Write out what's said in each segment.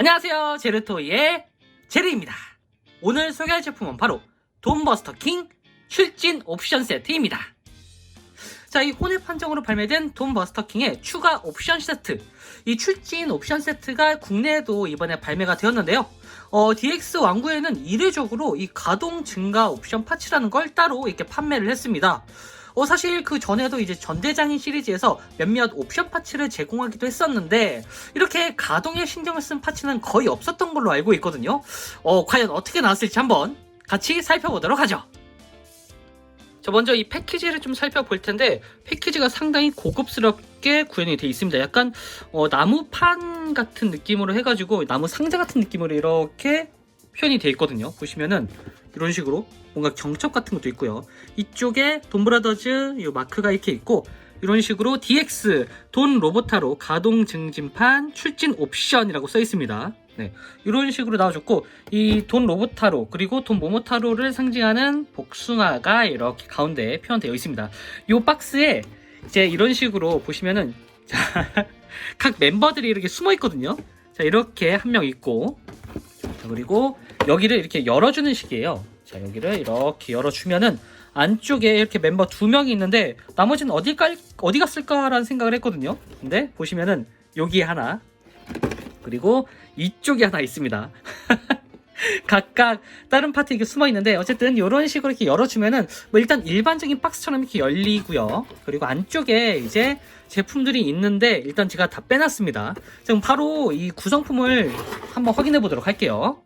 안녕하세요, 제르토이의 제르입니다. 오늘 소개할 제품은 바로 돈버스터 킹 출진 옵션 세트입니다. 자, 이 혼합 판정으로 발매된 돈버스터 킹의 추가 옵션 세트, 이 출진 옵션 세트가 국내에도 이번에 발매가 되었는데요. DX 왕구에는 이례적으로 이 가동 증가 옵션 파츠라는 걸 따로 이렇게 판매를 했습니다. 사실 그 전에도 이제 전대장인 시리즈에서 몇몇 옵션 파츠를 제공하기도 했었는데, 이렇게 가동에 신경을 쓴 파츠는 거의 없었던 걸로 알고 있거든요. 과연 어떻게 나왔을지 한번 같이 살펴보도록 하죠. 자, 먼저 이 패키지를 좀 살펴볼 텐데, 패키지가 상당히 고급스럽게 구현이 되어 있습니다. 약간 나무판 같은 느낌으로 해가지고, 나무 상자 같은 느낌으로 이렇게 표현이 되어 있거든요. 보시면은 이런 식으로 뭔가 경첩 같은 것도 있고요. 이쪽에 돈브라더즈 이 마크가 이렇게 있고, 이런 식으로 DX 돈 로보타로 가동 증진판 출진 옵션이라고 써 있습니다. 네, 이런 식으로 나와줬고, 이 돈 로보타로 그리고 돈 모모타로를 상징하는 복숭아가 이렇게 가운데에 표현되어 있습니다. 이 박스에 이제 이런 식으로 보시면은 각 멤버들이 이렇게 숨어 있거든요. 자, 이렇게 한 명 있고, 자, 그리고 여기를 이렇게 열어주는 식이에요. 자, 여기를 이렇게 열어주면은 안쪽에 이렇게 멤버 2명이 있는데, 나머지는 어디 갔을까라는 생각을 했거든요. 근데 보시면은 여기 하나, 그리고 이쪽에 하나 있습니다. 각각 다른 파트에 이렇게 숨어 있는데, 어쨌든 이런 식으로 이렇게 열어주면은 뭐 일단 일반적인 박스처럼 이렇게 열리고요. 그리고 안쪽에 이제 제품들이 있는데, 일단 제가 다 빼놨습니다. 지금 바로 이 구성품을 한번 확인해 보도록 할게요.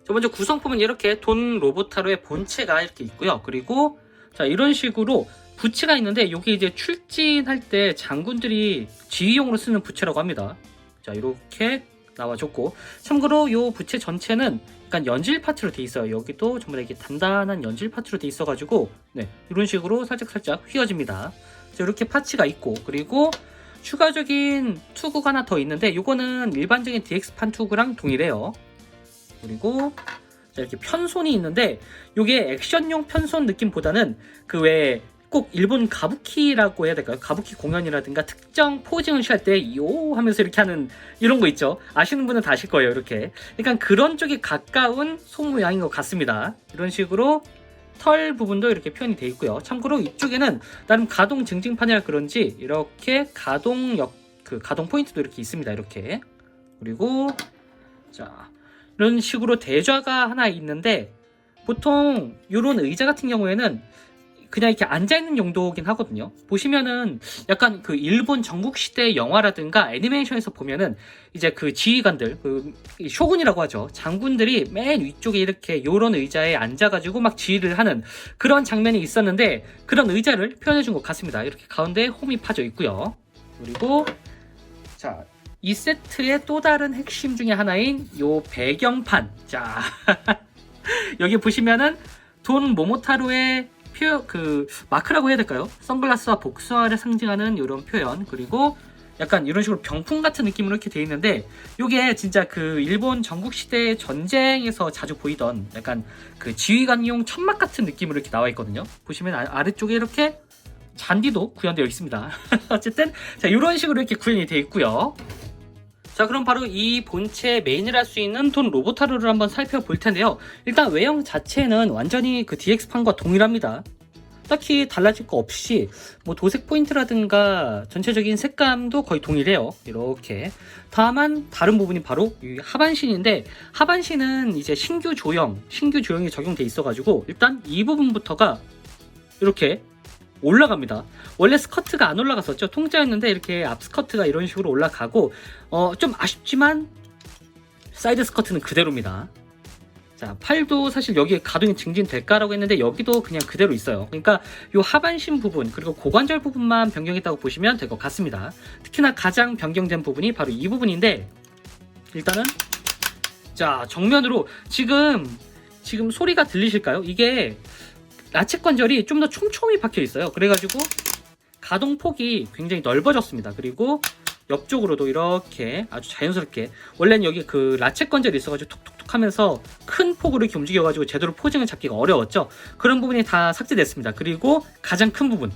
자, 먼저 구성품은 이렇게 돈 로보타로의 본체가 이렇게 있고요. 그리고 자, 이런 식으로 부츠가 있는데, 여기 이제 출진할 때 장군들이 지휘용으로 쓰는 부츠라고 합니다. 자, 이렇게 나와줬고, 참고로 이 부채 전체는 약간 연질 파트로 돼 있어요. 여기도 전부 다 이렇게 단단한 연질 파트로 돼 있어가지고, 네, 이런 식으로 살짝 휘어집니다. 자, 이렇게 파츠가 있고, 그리고 추가적인 투구가 하나 더 있는데, 이거는 일반적인 DX판 투구랑 동일해요. 그리고 자, 이렇게 편손이 있는데, 이게 액션용 편손 느낌보다는 그 외에 꼭 일본 가부키라고 해야 될까요? 가부키 공연이라든가 특정 포징을 취할 때 요 하면서 이렇게 하는 이런 거 있죠. 아시는 분은 다 아실 거예요. 이렇게 약간 그런 쪽에 가까운 손 모양인 것 같습니다. 이런 식으로 털 부분도 이렇게 표현이 되어 있고요. 참고로 이쪽에는 나름 가동 증진판이라 그런지 이렇게 가동 포인트도 이렇게 있습니다. 이렇게. 그리고 자, 이런 식으로 대좌가 하나 있는데, 보통 이런 의자 같은 경우에는 그냥 이렇게 앉아있는 용도긴 하거든요. 보시면은 약간 그 일본 전국시대 영화라든가 애니메이션에서 보면은 이제 그 지휘관들, 그 쇼군이라고 하죠. 장군들이 맨 위쪽에 이렇게 요런 의자에 앉아가지고 막 지휘를 하는 그런 장면이 있었는데, 그런 의자를 표현해준 것 같습니다. 이렇게 가운데 홈이 파져 있고요. 그리고 자, 이 세트의 또 다른 핵심 중에 하나인 요 배경판. 자, 여기 보시면은 돈 모모타로의 마크라고 해야 될까요? 선글라스와 복숭아를 상징하는 이런 표현, 그리고 약간 이런 식으로 병풍 같은 느낌으로 이렇게 되어 있는데, 이게 진짜 그 일본 전국시대 전쟁에서 자주 보이던 약간 그 지휘관용 천막 같은 느낌으로 이렇게 나와 있거든요. 보시면 아래쪽에 이렇게 잔디도 구현되어 있습니다. 어쨌든 자, 이런 식으로 이렇게 구현이 되어 있고요. 자, 그럼 바로 이 본체의 메인을 할 수 있는 돈 로보타로를 한번 살펴볼 텐데요. 일단 외형 자체는 완전히 그 DX판과 동일합니다. 딱히 달라질 거 없이 뭐 도색 포인트라든가 전체적인 색감도 거의 동일해요. 이렇게. 다만 다른 부분이 바로 이 하반신인데, 하반신은 이제 신규 조형이 적용돼 있어가지고, 일단 이 부분부터가 이렇게 올라갑니다. 원래 스커트가 안 올라갔었죠. 통짜였는데 이렇게 앞 스커트가 이런 식으로 올라가고, 좀 아쉽지만 사이드 스커트는 그대로입니다. 자, 팔도 사실 여기에 가동이 증진될까라고 했는데, 여기도 그냥 그대로 있어요. 그러니까 이 하반신 부분 그리고 고관절 부분만 변경했다고 보시면 될 것 같습니다. 특히나 가장 변경된 부분이 바로 이 부분인데, 일단은 자, 정면으로 지금 소리가 들리실까요? 이게 라쳇 관절이 좀 더 촘촘히 박혀 있어요. 그래가지고 가동 폭이 굉장히 넓어졌습니다. 그리고 옆쪽으로도 이렇게 아주 자연스럽게, 원래는 여기 그 라쳇 관절이 있어가지고 톡톡톡 하면서 큰 폭으로 이렇게 움직여가지고 제대로 포징을 잡기가 어려웠죠. 그런 부분이 다 삭제됐습니다. 그리고 가장 큰 부분,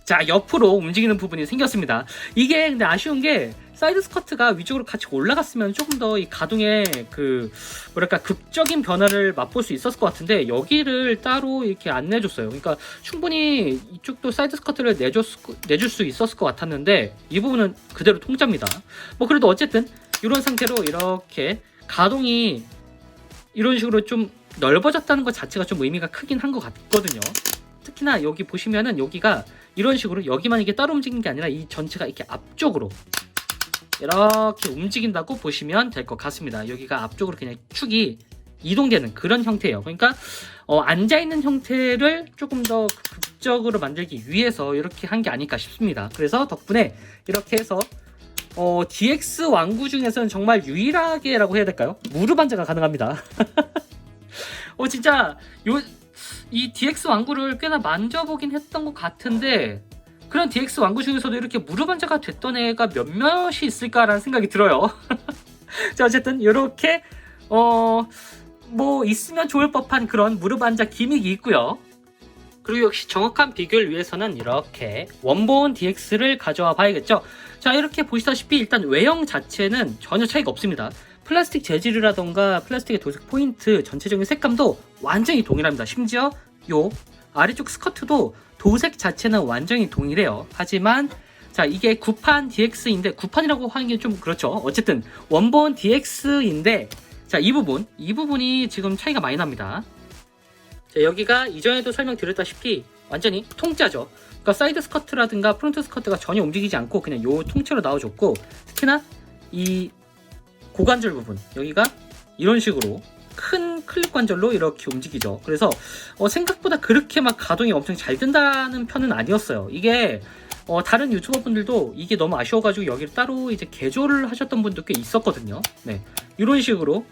자, 옆으로 움직이는 부분이 생겼습니다. 이게 근데 아쉬운 게 사이드 스커트가 위쪽으로 같이 올라갔으면 조금 더 이 가동의 그 뭐랄까 극적인 변화를 맛볼 수 있었을 것 같은데 여기를 따로 이렇게 안 내줬어요. 그러니까 충분히 이쪽도 사이드 스커트를 내줄 수 있었을 것 같았는데 이 부분은 그대로 통짜입니다. 뭐 그래도 어쨌든 이런 상태로 이렇게 가동이 이런 식으로 좀 넓어졌다는 것 자체가 좀 의미가 크긴 한 것 같거든요. 특히나 여기 보시면은 여기가 이런 식으로 여기만 이게 따로 움직이는 게 아니라 이 전체가 이렇게 앞쪽으로 이렇게 움직인다고 보시면 될 것 같습니다. 여기가 앞쪽으로 그냥 축이 이동되는 그런 형태예요. 그러니까 앉아있는 형태를 조금 더 극적으로 만들기 위해서 이렇게 한 게 아닐까 싶습니다. 그래서 덕분에 이렇게 해서 DX 왕구 중에서는 정말 유일하게라고 해야 될까요? 무릎 앉아가 가능합니다. 진짜 이 DX 왕구를 꽤나 만져보긴 했던 것 같은데 그런 DX 왕구 중에서도 이렇게 무릎 앉아가 됐던 애가 몇몇이 있을까라는 생각이 들어요. 자, 어쨌든 이렇게 뭐 있으면 좋을 법한 그런 무릎 앉아 기믹이 있고요. 그리고 역시 정확한 비교를 위해서는 이렇게 원본 DX를 가져와 봐야겠죠. 자, 이렇게 보시다시피 일단 외형 자체는 전혀 차이가 없습니다. 플라스틱 재질이라던가 플라스틱의 도색 포인트, 전체적인 색감도 완전히 동일합니다. 심지어 요 아래쪽 스커트도 도색 자체는 완전히 동일해요. 하지만 자, 이게 구판 DX인데 구판이라고 하는 게 좀 그렇죠. 어쨌든 원본 DX인데 자, 이 부분이 지금 차이가 많이 납니다. 자, 여기가 이전에도 설명드렸다시피 완전히 통짜죠. 그러니까 사이드 스커트라든가 프론트 스커트가 전혀 움직이지 않고 그냥 요 통째로 나와줬고 특히나 이 고관절 부분 여기가 이런 식으로 큰 클립 관절로 이렇게 움직이죠. 그래서 생각보다 그렇게 막 가동이 엄청 잘 된다는 편은 아니었어요. 이게 다른 유튜버 분들도 이게 너무 아쉬워가지고 여기를 따로 이제 개조를 하셨던 분도 꽤 있었거든요. 네, 이런 식으로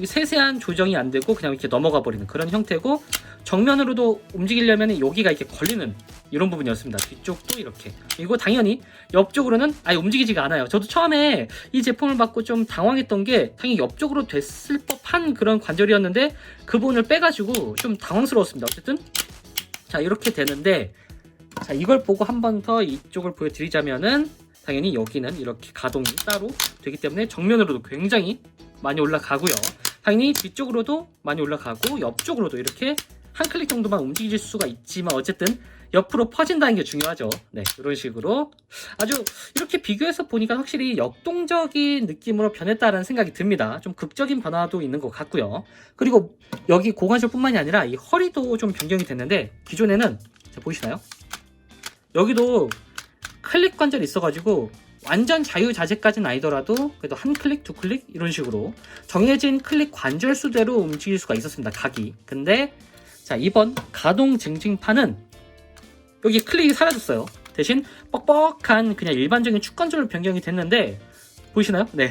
세세한 조정이 안 되고 그냥 이렇게 넘어가 버리는 그런 형태고 정면으로도 움직이려면 여기가 이렇게 걸리는 이런 부분이었습니다. 뒤쪽도 이렇게. 그리고 당연히 옆쪽으로는 아예 움직이지가 않아요. 저도 처음에 이 제품을 받고 좀 당황했던 게 당연히 옆쪽으로 됐을 법한 그런 관절이었는데 그 부분을 빼가지고 좀 당황스러웠습니다. 어쨌든 자, 이렇게 되는데 자, 이걸 보고 한 번 더 이쪽을 보여드리자면은 당연히 여기는 이렇게 가동이 따로 되기 때문에 정면으로도 굉장히 많이 올라가고요. 당연히 뒤쪽으로도 많이 올라가고 옆쪽으로도 이렇게 한 클릭 정도만 움직일 수가 있지만 어쨌든 옆으로 퍼진다는 게 중요하죠. 네, 이런 식으로 아주 이렇게 비교해서 보니까 확실히 역동적인 느낌으로 변했다라는 생각이 듭니다. 좀 극적인 변화도 있는 것 같고요. 그리고 여기 고관절뿐만이 아니라 이 허리도 좀 변경이 됐는데 기존에는 자, 보이시나요? 여기도 클릭 관절이 있어가지고 완전 자유자재까지는 아니더라도 그래도 한 클릭, 두 클릭 이런 식으로 정해진 클릭 관절 수대로 움직일 수가 있었습니다. 각이. 근데 자, 이번 가동 증징판은 여기 클릭이 사라졌어요. 대신 뻑뻑한 그냥 일반적인 축관절로 변경이 됐는데 보이시나요? 네.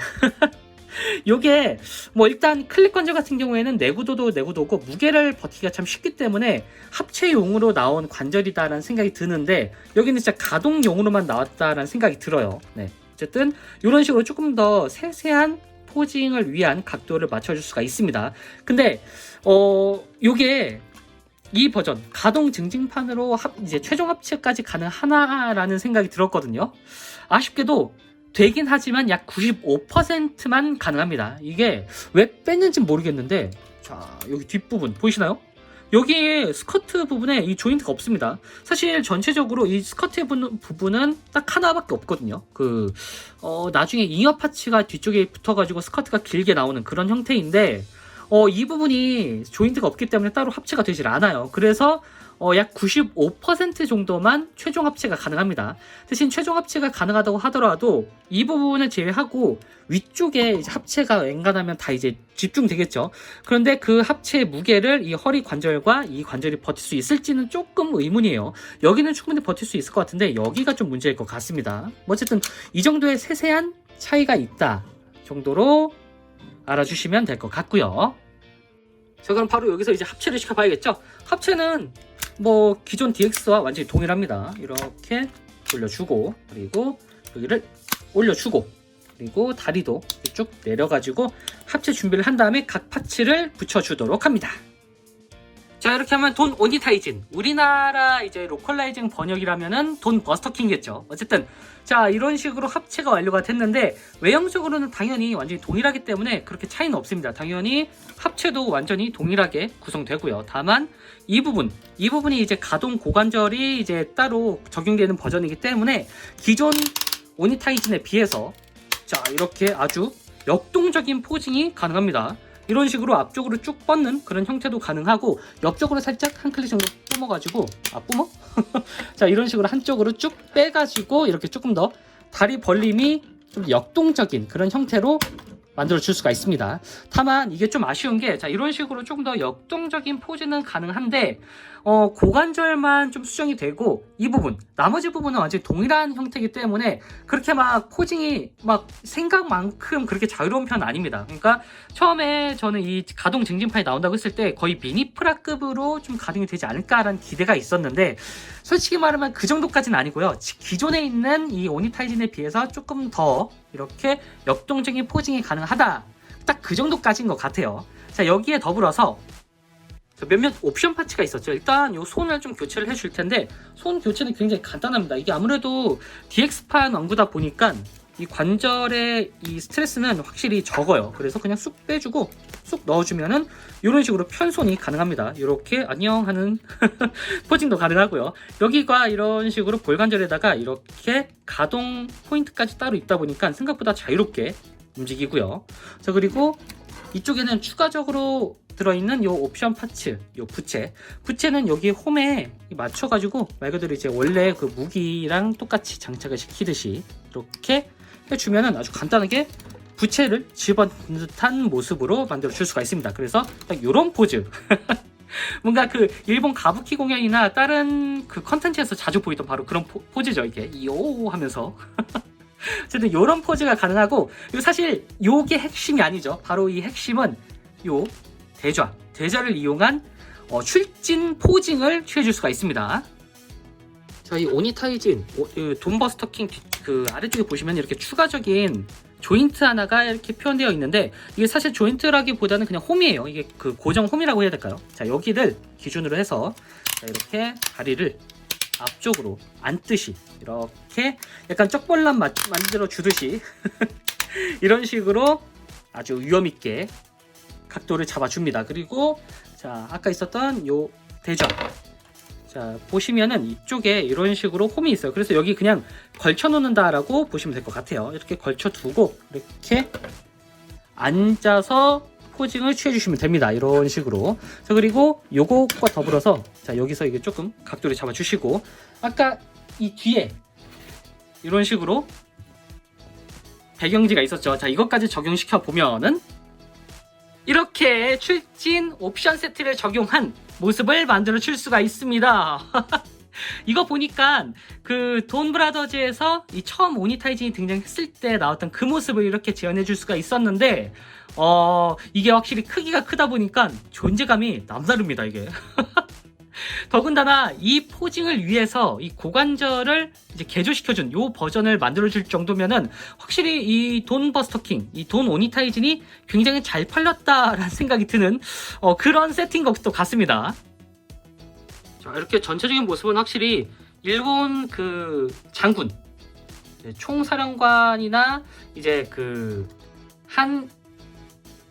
요게 뭐 일단 클릭 관절 같은 경우에는 내구도도 내구도고 무게를 버티기가 참 쉽기 때문에 합체용으로 나온 관절이다라는 생각이 드는데 여기는 진짜 가동용으로만 나왔다라는 생각이 들어요. 네. 어쨌든 이런 식으로 조금 더 세세한 포징을 위한 각도를 맞춰줄 수가 있습니다. 근데 요게 이 버전 가동 증징판으로 이제 최종 합체까지 가능하나라는 생각이 들었거든요. 아쉽게도 되긴 하지만 약 95%만 가능합니다. 이게 왜 뺐는지 모르겠는데 자, 여기 뒷부분 보이시나요? 여기에 스커트 부분에 이 조인트가 없습니다. 사실 전체적으로 이 스커트 부분은 딱 하나밖에 없거든요. 나중에 잉여 파츠가 뒤쪽에 붙어가지고 스커트가 길게 나오는 그런 형태인데 이 부분이 조인트가 없기 때문에 따로 합체가 되질 않아요. 그래서 약 95% 정도만 최종 합체가 가능합니다. 대신 최종 합체가 가능하다고 하더라도 이 부분을 제외하고 위쪽에 이제 합체가 웬간하면 다 이제 집중되겠죠. 그런데 그 합체의 무게를 이 허리 관절과 이 관절이 버틸 수 있을지는 조금 의문이에요. 여기는 충분히 버틸 수 있을 것 같은데 여기가 좀 문제일 것 같습니다. 어쨌든 이 정도의 세세한 차이가 있다 정도로 알아주시면 될 것 같고요. 자, 그럼 바로 여기서 이제 합체를 시켜봐야겠죠. 합체는 뭐 기존 DX와 완전히 동일합니다. 이렇게 올려주고 그리고 여기를 올려주고 그리고 다리도 쭉 내려가지고 합체 준비를 한 다음에 각 파츠를 붙여주도록 합니다. 자, 이렇게 하면 돈 오니타이진, 우리나라 이제 로컬라이징 번역이라면은 돈 버스터킹이겠죠. 어쨌든 자, 이런 식으로 합체가 완료가 됐는데 외형적으로는 당연히 완전히 동일하기 때문에 그렇게 차이는 없습니다. 당연히 합체도 완전히 동일하게 구성되고요. 다만 이 부분이 이제 가동 고관절이 이제 따로 적용되는 버전이기 때문에 기존 오니타이진에 비해서 자, 이렇게 아주 역동적인 포징이 가능합니다. 이런 식으로 앞쪽으로 쭉 뻗는 그런 형태도 가능하고 옆쪽으로 살짝 한 클릭 정도 뿜어가지고 뿜어? 자, 이런 식으로 한쪽으로 쭉 빼가지고 이렇게 조금 더 다리 벌림이 좀 역동적인 그런 형태로 만들어 줄 수가 있습니다. 다만 이게 좀 아쉬운 게 자, 이런 식으로 조금 더 역동적인 포즈는 가능한데 고관절만 좀 수정이 되고 이 부분 나머지 부분은 완전히 동일한 형태이기 때문에 그렇게 막 포징이 막 생각만큼 그렇게 자유로운 편은 아닙니다. 그러니까 처음에 저는 이 가동 쟁진판이 나온다고 했을 때 거의 미니프라급으로 좀 가동이 되지 않을까라는 기대가 있었는데 솔직히 말하면 그 정도까지는 아니고요. 기존에 있는 이 오니타이진에 비해서 조금 더 이렇게 역동적인 포징이 가능하다, 딱 그 정도까지인 것 같아요. 자, 여기에 더불어서 몇몇 옵션 파츠가 있었죠. 일단 이 손을 좀 교체를 해줄 텐데 손 교체는 굉장히 간단합니다. 이게 아무래도 DX판 원구다 보니까 이 관절의 이 스트레스는 확실히 적어요. 그래서 그냥 쑥 빼주고 쑥 넣어주면은 이런 식으로 편손이 가능합니다. 이렇게 안녕 하는 포징도 가능하고요. 여기가 이런 식으로 볼관절에다가 이렇게 가동 포인트까지 따로 있다 보니까 생각보다 자유롭게 움직이고요. 자, 그리고 이쪽에는 추가적으로 들어있는 요 옵션 파츠, 요 부채는 여기 홈에 맞춰가지고 말 그대로 이제 원래 그 무기랑 똑같이 장착을 시키듯이 이렇게 해주면은 아주 간단하게 부채를 집어넣는 듯한 모습으로 만들어 줄 수가 있습니다. 그래서 딱 요런 포즈. 뭔가 그 일본 가부키 공연이나 다른 그 컨텐츠에서 자주 보이던 바로 그런 포즈죠. 이게 이오 하면서. 어쨌든 이런 포즈가 가능하고, 그리고 사실 요게 핵심이 아니죠. 바로 이 핵심은 요 대좌를 이용한 출진 포징을 취해줄 수가 있습니다. 자, 이 오니타이진 돈버스터킹 그 아래쪽에 보시면 이렇게 추가적인 조인트 하나가 이렇게 표현되어 있는데 이게 사실 조인트라기보다는 그냥 홈이에요. 이게 그 고정 홈이라고 해야 될까요? 자, 여기를 기준으로 해서 자, 이렇게 다리를 앞쪽으로 앉듯이 이렇게 약간 쩍벌람 만들어 주듯이 이런 식으로 아주 위험있게 각도를 잡아줍니다. 그리고 자, 아까 있었던 요 대좌, 자, 보시면은 이쪽에 이런 식으로 홈이 있어요. 그래서 여기 그냥 걸쳐 놓는다라고 보시면 될 것 같아요. 이렇게 걸쳐 두고 이렇게 앉아서 포징을 취해 주시면 됩니다. 이런 식으로. 자, 그리고 요것과 더불어서 자, 여기서 이게 조금 각도를 잡아 주시고 아까 이 뒤에 이런 식으로 배경지가 있었죠. 자, 이것까지 적용시켜 보면은 이렇게 출진 옵션 세트를 적용한 모습을 만들어 줄 수가 있습니다. 이거 보니까 그 돈 브라더즈에서 이 처음 오니타이진이 등장했을 때 나왔던 그 모습을 이렇게 재현해 줄 수가 있었는데 이게 확실히 크기가 크다 보니까 존재감이 남다릅니다. 이게 더군다나 이 포징을 위해서 이 고관절을 이제 개조시켜준 요 버전을 만들어줄 정도면은 확실히 이 돈 버스터킹, 이 돈 오니타이진이 굉장히 잘 팔렸다라는 생각이 드는 그런 세트인 것도 같습니다. 자, 이렇게 전체적인 모습은 확실히 일본 그 장군, 총사령관이나 이제 그 한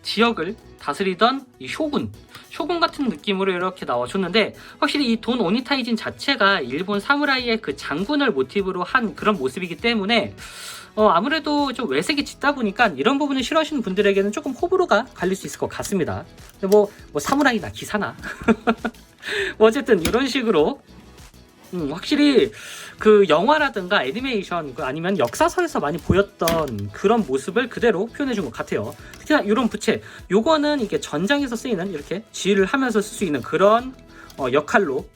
지역을 다스리던 이 쇼군 같은 느낌으로 이렇게 나와줬는데 확실히 이 돈 오니타이진 자체가 일본 사무라이의 그 장군을 모티브로 한 그런 모습이기 때문에 아무래도 좀 외색이 짙다 보니까 이런 부분을 싫어하시는 분들에게는 조금 호불호가 갈릴 수 있을 것 같습니다. 근데 뭐 사무라이나 기사나 뭐 어쨌든 이런 식으로 확실히 그 영화라든가 애니메이션 아니면 역사서에서 많이 보였던 그런 모습을 그대로 표현해준 것 같아요. 특히나 이런 부채, 요거는 이게 전장에서 쓰이는 이렇게 지휘를 하면서 쓸 수 있는 그런 역할로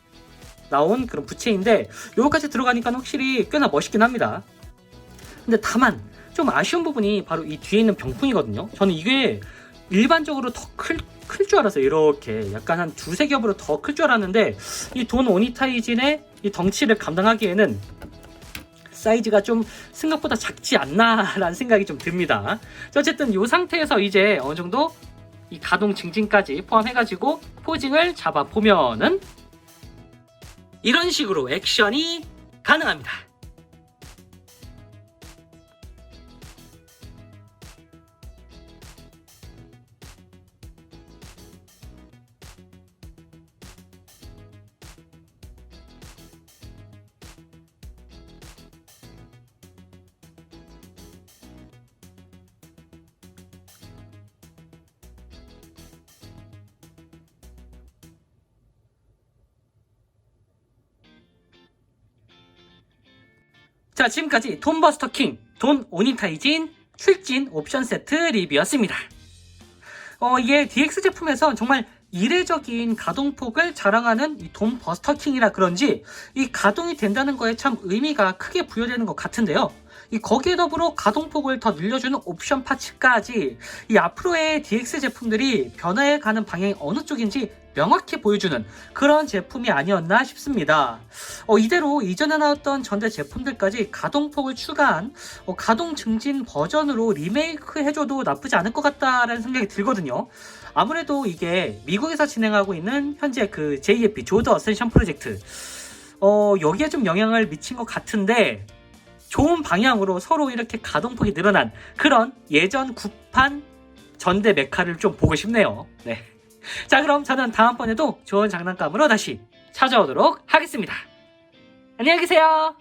나온 그런 부채인데 요거까지 들어가니까 확실히 꽤나 멋있긴 합니다. 근데 다만 좀 아쉬운 부분이 바로 이 뒤에 있는 병풍이거든요. 저는 이게 일반적으로 더 클 줄 알았어요. 이렇게 약간 한 두세 겹으로 더 클 줄 알았는데 이 돈 오니타이진의 이 덩치를 감당하기에는 사이즈가 좀 생각보다 작지 않나 라는 생각이 좀 듭니다. 어쨌든 이 상태에서 이제 어느 정도 이 가동 증진까지 포함해가지고 포징을 잡아보면은 이런 식으로 액션이 가능합니다. 자, 지금까지 돈버스터 킹, 돈 오니타이진 출진 옵션 세트 리뷰였습니다. 이게 DX 제품에선 정말 이례적인 가동폭을 자랑하는 이 돈버스터 킹이라 그런지 이 가동이 된다는 거에 참 의미가 크게 부여되는 것 같은데요. 거기에 더불어 가동폭을 더 늘려주는 옵션 파츠까지 이 앞으로의 DX 제품들이 변화해가는 방향이 어느 쪽인지 명확히 보여주는 그런 제품이 아니었나 싶습니다. 이대로 이전에 나왔던 전대 제품들까지 가동폭을 추가한 가동 증진 버전으로 리메이크 해줘도 나쁘지 않을 것 같다라는 생각이 들거든요. 아무래도 이게 미국에서 진행하고 있는 현재 그 JFP 조드 어센션 프로젝트 여기에 좀 영향을 미친 것 같은데 좋은 방향으로 서로 이렇게 가동폭이 늘어난 그런 예전 구판 전대 메카를 좀 보고 싶네요. 네. 자, 그럼 저는 다음번에도 좋은 장난감으로 다시 찾아오도록 하겠습니다. 안녕히 계세요.